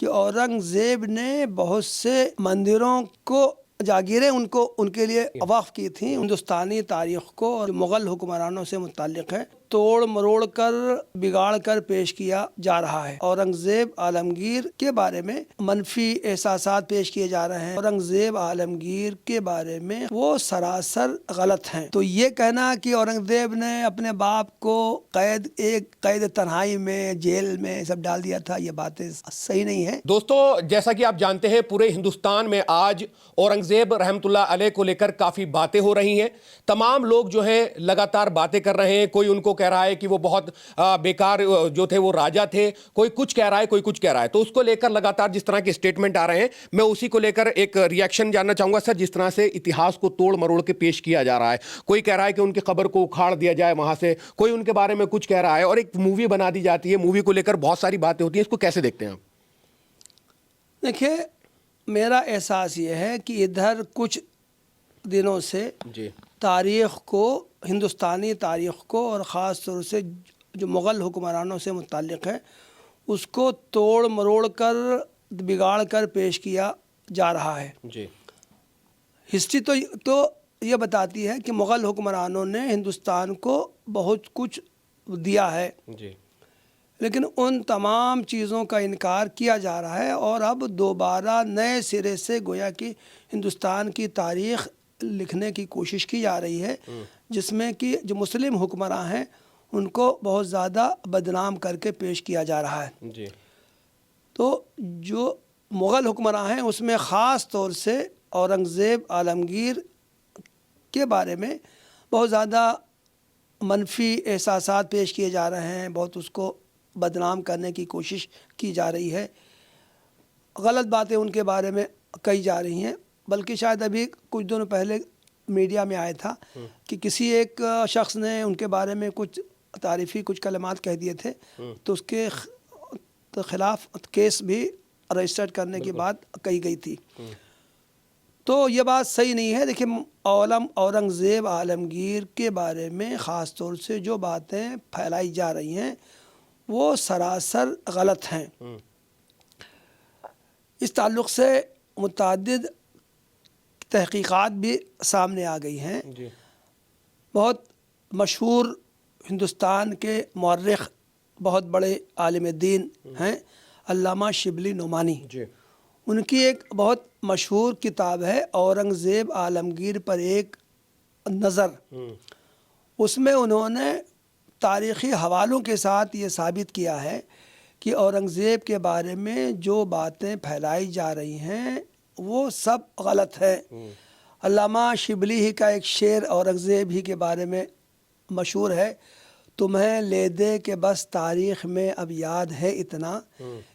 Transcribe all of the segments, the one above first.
کہ اورنگزیب نے بہت سے مندروں کو جاگیریں ان کے لیے وقف کی تھیں. ہندوستانی تاریخ کو اور مغل حکمرانوں سے متعلق ہے توڑ مروڑ کر بگاڑ کر پیش کیا جا رہا ہے. اورنگزیب عالمگیر کے بارے میں منفی احساسات پیش کیے جا رہے ہیں. اورنگزیب عالمگیر کے بارے میں وہ سراسر غلط ہیں. تو یہ کہنا کہ اورنگزیب نے اپنے باپ کو قید تنہائی میں جیل میں سب ڈال دیا تھا، یہ باتیں صحیح نہیں ہے. دوستو جیسا کہ آپ جانتے ہیں پورے ہندوستان میں آج اورنگزیب رحمت اللہ علیہ کو لے کر کافی باتیں ہو رہی ہیں. تمام لوگ جو ہیں لگاتار باتیں کر رہے ہیں. کوئی ان کو کہہ رہا ہے کہ وہ بہت بیکار جو تھے وہ راجہ تھے، کوئی کچھ کہہ رہا ہے، کوئی کچھ کہہ رہا ہے. تو اس کو لے کر لگاتار جس طرح کے سٹیٹمنٹ آ رہے ہیں میں اسی کو لے کر ایک ریاکشن جاننا چاہوں گا. سر، جس طرح سے اتہاس کو توڑ مروڑ کے پیش کیا جا رہا ہے، کوئی کہہ رہا ہے کہ ان کی قبر کو اکھاڑ دیا جائے وہاں سے، کوئی ان کے بارے میں کچھ کہہ رہا ہے، اور ایک مووی بنا دی جاتی ہے. مووی کو لے کر بہت ساری باتیں ہوتی ہیں. اس کو کیسے دیکھتے ہیں آپ؟ دیکھیں، میرا احساس یہ ہے کہ ادھر کچھ دنوں سے تاریخ کو، ہندوستانی تاریخ کو، اور خاص طور سے جو مغل حکمرانوں سے متعلق ہے اس کو توڑ مروڑ کر بگاڑ کر پیش کیا جا رہا ہے. ہسٹری تو یہ بتاتی ہے کہ مغل حکمرانوں نے ہندوستان کو بہت کچھ دیا ہے، لیکن ان تمام چیزوں کا انکار کیا جا رہا ہے، اور اب دوبارہ نئے سرے سے گویا کہ ہندوستان کی تاریخ لکھنے کی کوشش کی جا رہی ہے، جس میں کہ جو مسلم حکمراں ہیں ان کو بہت زیادہ بدنام کر کے پیش کیا جا رہا ہے. تو جو مغل حکمراں ہیں اس میں خاص طور سے اورنگزیب عالمگیر کے بارے میں بہت زیادہ منفی احساسات پیش کیے جا رہے ہیں، بہت اس کو بدنام کرنے کی کوشش کی جا رہی ہے، غلط باتیں ان کے بارے میں کہی جا رہی ہیں. بلکہ شاید ابھی کچھ دنوں پہلے میڈیا میں آیا تھا کہ کسی ایک شخص نے ان کے بارے میں کچھ تعریفی کچھ کلمات کہہ دیے تھے، تو اس کے خلاف کیس بھی رجسٹرڈ کرنے کی بات کہی گئی تھی. تو یہ بات صحیح نہیں ہے. دیکھیں، اورنگزیب عالمگیر کے بارے میں خاص طور سے جو باتیں پھیلائی جا رہی ہیں وہ سراسر غلط ہیں. اس تعلق سے متعدد تحقیقات بھی سامنے آ گئی ہیں. بہت مشہور ہندوستان کے مورخ، بہت بڑے عالم دین ہیں، علامہ شبلی نعمانی. ان کی ایک بہت مشہور کتاب ہے اورنگزیب عالمگیر پر ایک نظر. اس میں انہوں نے تاریخی حوالوں کے ساتھ یہ ثابت کیا ہے کہ اورنگزیب کے بارے میں جو باتیں پھیلائی جا رہی ہیں وہ سب غلط ہے. علامہ شبلی ہی کا ایک شعر اورنگزیب ہی کے بارے میں مشہور ہے: تمہیں لے دے کہ بس تاریخ میں اب یاد ہے اتنا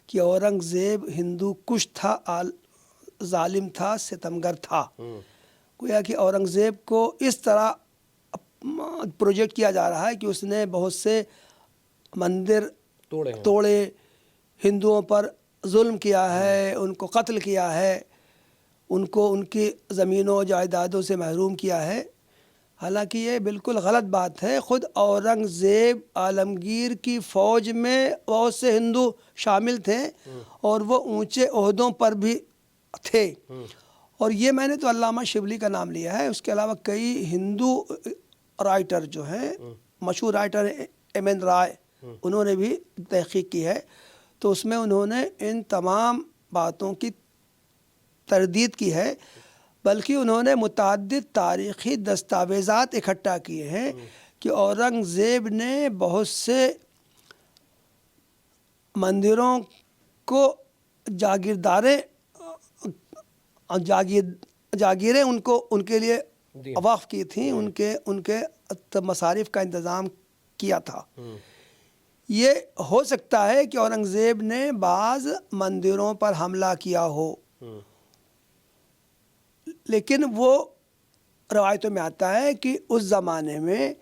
کہ اورنگزیب ہندو کش تھا، ظالم تھا، ستمگر تھا. گویا کہ اورنگزیب کو اس طرح پروجیکٹ کیا جا رہا ہے کہ اس نے بہت سے مندر توڑے، ہندوؤں پر ظلم کیا ہے، ان کو قتل کیا ہے، ان کو ان کی زمینوں جائیدادوں سے محروم کیا ہے. حالانکہ یہ بالکل غلط بات ہے. خود اورنگزیب عالمگیر کی فوج میں بہت سے ہندو شامل تھے اور وہ اونچے عہدوں پر بھی تھے. اور یہ میں نے تو علامہ شبلی کا نام لیا ہے، اس کے علاوہ کئی ہندو رائٹر جو ہیں، مشہور رائٹر ایم این رائے، انہوں نے بھی تحقیق کی ہے. تو اس میں انہوں نے ان تمام باتوں کی تردید کی ہے، بلکہ انہوں نے متعدد تاریخی دستاویزات اکٹھا کیے ہیں کہ اورنگزیب نے بہت سے مندروں کو جاگیریں ان کے لیے وقف کی تھیں، ان کے مصارف کا انتظام کیا تھا. یہ ہو سکتا ہے کہ اورنگزیب نے بعض مندروں پر حملہ کیا ہو، لیکن وہ روایتوں میں آتا ہے کہ اس زمانے میں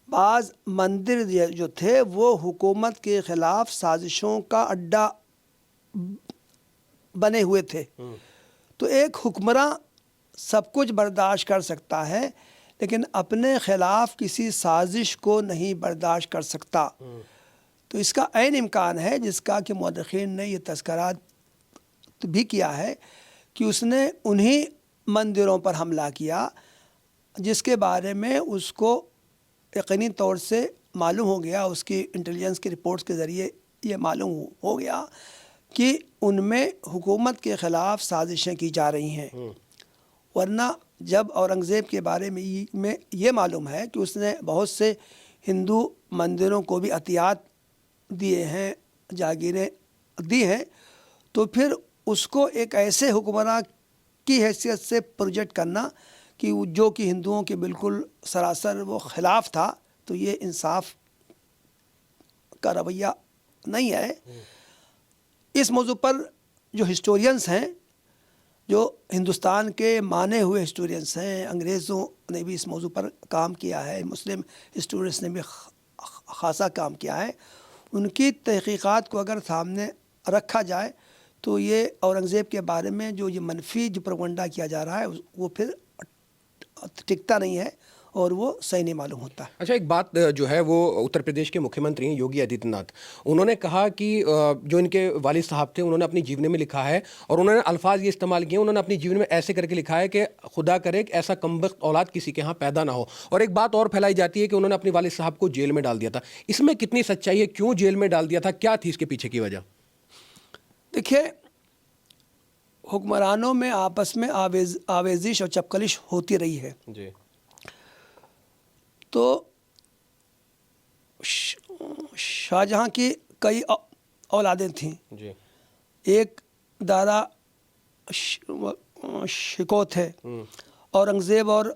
بعض مندر جو تھے وہ حکومت کے خلاف سازشوں کا اڈا بنے ہوئے تھے. تو ایک حکمراں سب کچھ برداشت کر سکتا ہے لیکن اپنے خلاف کسی سازش کو نہیں برداشت کر سکتا. تو اس کا عین امکان ہے جس کا کہ مورخین نے یہ تذکرات بھی کیا ہے کہ اس نے انہی مندروں پر حملہ کیا جس کے بارے میں اس کو یقینی طور سے معلوم ہو گیا، اس کی انٹیلیجنس کی رپورٹس کے ذریعے یہ معلوم ہو گیا کہ ان میں حکومت کے خلاف سازشیں کی جا رہی ہیں. ورنہ جب اورنگزیب کے بارے میں یہ معلوم ہے کہ اس نے بہت سے ہندو مندروں کو بھی عطیات دیے ہیں، جاگیریں دی ہیں، تو پھر اس کو ایک ایسے حکمراں کی حیثیت سے پروجیکٹ کرنا کہ جو کہ ہندوؤں کے بالکل سراسر وہ خلاف تھا، تو یہ انصاف کا رویہ نہیں ہے. اس موضوع پر جو ہسٹورینس ہیں، جو ہندوستان کے مانے ہوئے ہسٹورینس ہیں، انگریزوں نے بھی اس موضوع پر کام کیا ہے، مسلم ہسٹورینس نے بھی خاصا کام کیا ہے، ان کی تحقیقات کو اگر سامنے رکھا جائے تو یہ اورنگزیب کے بارے میں جو یہ منفی جو پروپیگنڈا کیا جا رہا ہے وہ پھر ٹکتا نہیں ہے اور وہ صحیح نہیں معلوم ہوتا. اچھا، ایک بات جو ہے وہ اتر پردیش کے مکھیہ منتری ہیں یوگی آدتیہ ناتھ، انہوں نے کہا کہ جو ان کے والد صاحب تھے انہوں نے اپنی جیونی میں لکھا ہے اور انہوں نے الفاظ یہ استعمال کیے، انہوں نے اپنی جیونی میں ایسے کر کے لکھا ہے کہ خدا کرے کہ ایسا کمبخت اولاد کسی کے ہاں پیدا نہ ہو. اور ایک بات اور پھیلائی جاتی ہے کہ انہوں نے اپنے والد صاحب کو جیل میں ڈال دیا تھا. اس میں کتنی سچائی ہے؟ کیوں جیل میں ڈال دیا تھا؟ کیا تھی اس کے پیچھے کی وجہ؟ دیکھیے، حکمرانوں میں آپس میں آویزش اور چپکلش ہوتی رہی ہے. جی. تو شاہجہاں کی کئی اولادیں تھیں. جی. ایک دارا شکو تھے. اورنگزیب اور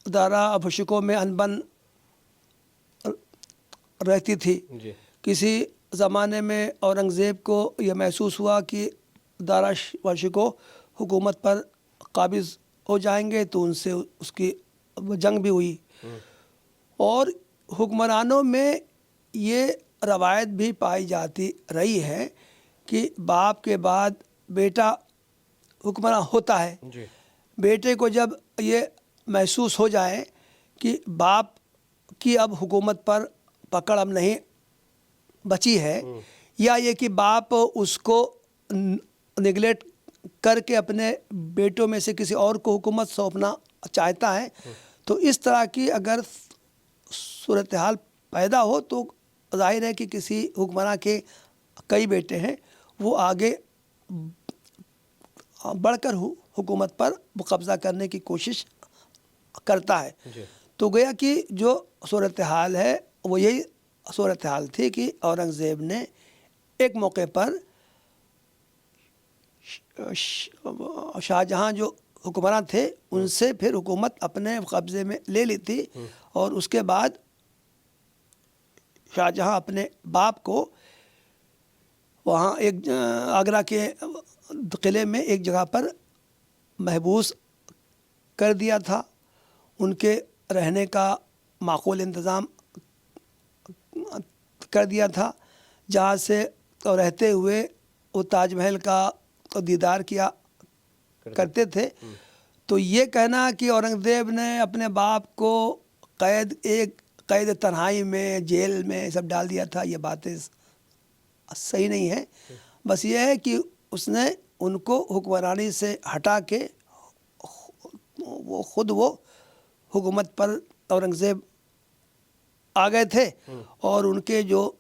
دارا شکو میں انبن رہتی تھی. جی. کسی زمانے میں اورنگزیب کو یہ محسوس ہوا کہ دارا شکو حکومت پر قابض ہو جائیں گے، تو ان سے اس کی جنگ بھی ہوئی. اور حکمرانوں میں یہ روایت بھی پائی جاتی رہی ہے کہ باپ کے بعد بیٹا حکمراں ہوتا ہے. جی. بیٹے کو جب یہ محسوس ہو جائے کہ باپ کی اب حکومت پر پکڑ اب نہیں بچی ہے، یا یہ کہ باپ اس کو نگلیکٹ کر کے اپنے بیٹوں میں سے کسی اور کو حکومت سونپنا چاہتا ہے، تو اس طرح کی اگر صورتحال پیدا ہو تو ظاہر ہے کہ کسی حکمراں کے کئی بیٹے ہیں، وہ آگے بڑھ کر حکومت پر قبضہ کرنے کی کوشش کرتا ہے. تو گویا کہ جو صورتحال ہے وہ یہی صورتحال تھی کہ اورنگزیب نے ایک موقع پر شاہجہاں جو حکمراں تھے ان سے پھر حکومت اپنے قبضے میں لے لی تھی، اور اس کے بعد شاہجہاں اپنے باپ کو وہاں ایک آگرہ کے قلعے میں ایک جگہ پر محبوس کر دیا تھا. ان کے رہنے کا معقول انتظام کر دیا تھا، جہاں سے رہتے ہوئے وہ تاج محل کا دیدار کیا کرتے تھے. تو یہ کہنا کہ اورنگزیب نے اپنے باپ کو قید تنہائی میں جیل میں سب ڈال دیا تھا، یہ باتیں صحیح نہیں ہے. بس یہ ہے کہ اس نے ان کو حکمرانی سے ہٹا کے خود وہ حکومت پر اورنگزیب آ گئے تھے، اور ان کے جو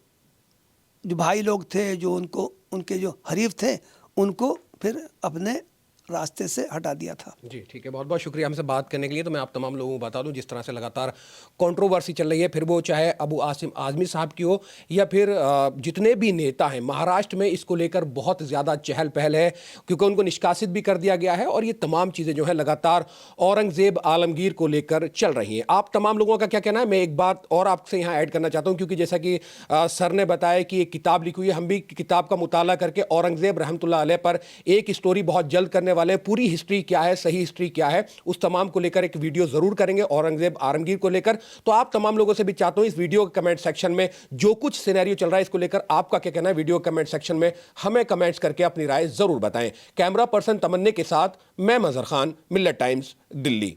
بھائی لوگ تھے، جو ان کے جو حریف تھے، ان کو پھر اپنے راستے سے ہٹا دیا تھا. جی ٹھیک ہے، بہت بہت شکریہ ہم سے بات کرنے کے لیے. تو میں آپ تمام لوگوں کو بتا دوں جس طرح سے لگاتار کنٹروورسی چل رہی ہے، پھر وہ چاہے ابو عاصم اعظمی صاحب کی ہو یا پھر جتنے بھی نیتا ہیں مہاراشٹر میں، اس کو لے کر بہت زیادہ چہل پہل ہے کیونکہ ان کو نشکاست بھی کر دیا گیا ہے، اور یہ تمام چیزیں جو ہیں لگاتار اورنگزیب عالمگیر کو لے کر چل رہی ہیں. آپ تمام لوگوں کا کیا کہنا ہے؟ میں ایک بات اور آپ سے یہاں ایڈ کرنا چاہتا ہوں، کیونکہ جیسا کہ سر نے بتایا کہ ایک کتاب لکھی ہوئی ہے، ہم بھی کتاب کا مطالعہ کر کے اورنگزیب رحمۃ اللہ علیہ پر ایک اسٹوری بہت جلد کرنے والے ہیں. پوری ہسٹری کیا ہے، صحیح ہسٹری کیا ہے، اس تمام کو لے کر ایک ویڈیو ضرور کریں گے اورنگزیب عالمگیر کو لے کر. تو آپ تمام لوگوں سے بھی چاہتا ہوں اس ویڈیو کے کمنٹ سیکشن میں جو کچھ سینیریو چل رہا ہے اس کو لے کر آپ کا کیا کہنا ہے، ویڈیو کمنٹ سیکشن میں ہمیں کمنٹس کر کے اپنی رائے ضرور بتائیں. کیمرہ پرسن تمنے کے ساتھ میں مظہر خان، ملت ٹائمز، دلی.